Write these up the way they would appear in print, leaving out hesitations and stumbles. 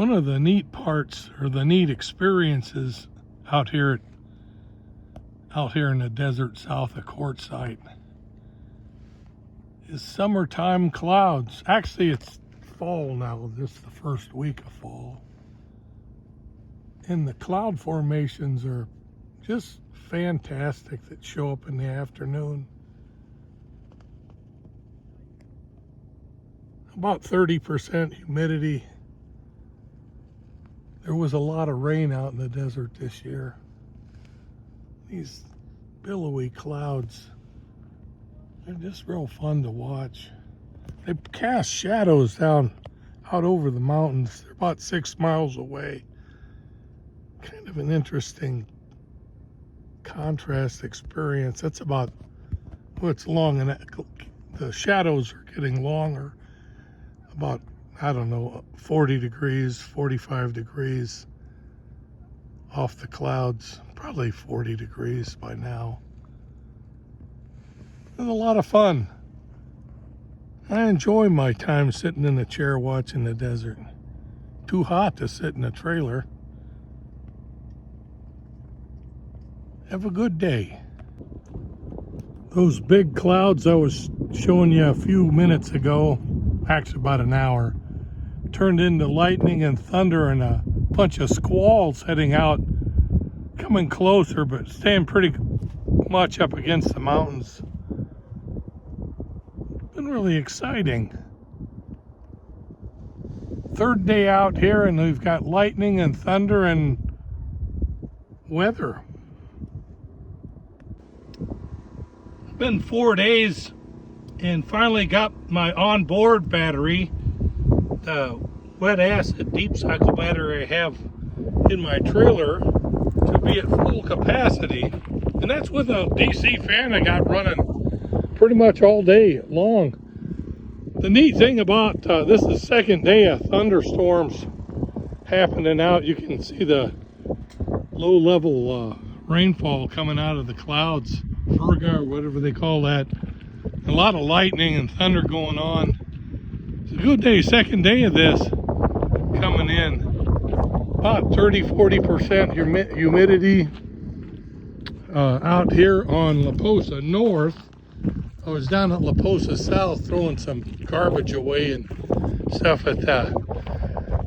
One of the neat parts, or the neat experiences out here in the desert south of Quartzsite, is summertime clouds. Actually, it's fall now, just the first week of fall. And the cloud formations are just fantastic that show up in the afternoon. About 30% humidity. There was a lot of rain out in the desert this year. These billowy clouds, they're just real fun to watch. They cast shadows down out over the mountains. They're about 6 miles away. Kind of an interesting contrast experience. That's about, well, it's long, and the shadows are getting longer. About, I don't know, 40 degrees, 45 degrees off the clouds. Probably 40 degrees by now. It's a lot of fun. I enjoy my time sitting in a chair watching the desert. Too hot to sit in a trailer. Have a good day. Those big clouds I was showing you a few minutes ago, actually about an hour, turned into lightning and thunder and a bunch of squalls heading out, coming closer but staying pretty much up against the mountains. Been really exciting. Third day out here, and we've got lightning and thunder and weather. Been 4 days and finally got my onboard battery, the lead acid deep cycle battery I have in my trailer, to be at full capacity, and that's with a DC fan I got running pretty much all day long. The neat thing about this is the second day of thunderstorms happening out. You can see the low level rainfall coming out of the clouds, virga or whatever they call that. A lot of lightning and thunder going on. It's a good day, second day of this coming in. About 30-40% humidity out here on La Posa North. I was down at La Posa South throwing some garbage away and stuff at the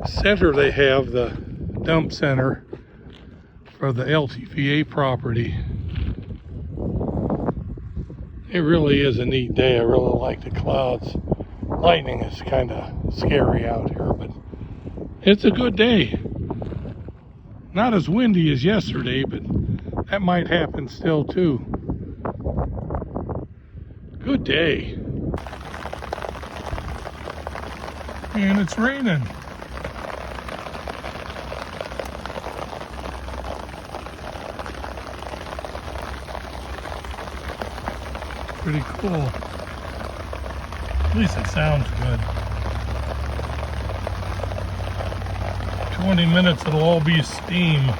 center. They have the dump center for the LTVA property. It really is a neat day. I really like the clouds. Lightning is kind of scary out here, but it's a good day. Not as windy as yesterday, but that might happen still too. Good day. And it's raining. Pretty cool. At least it sounds good. 20 minutes, it'll all be steam.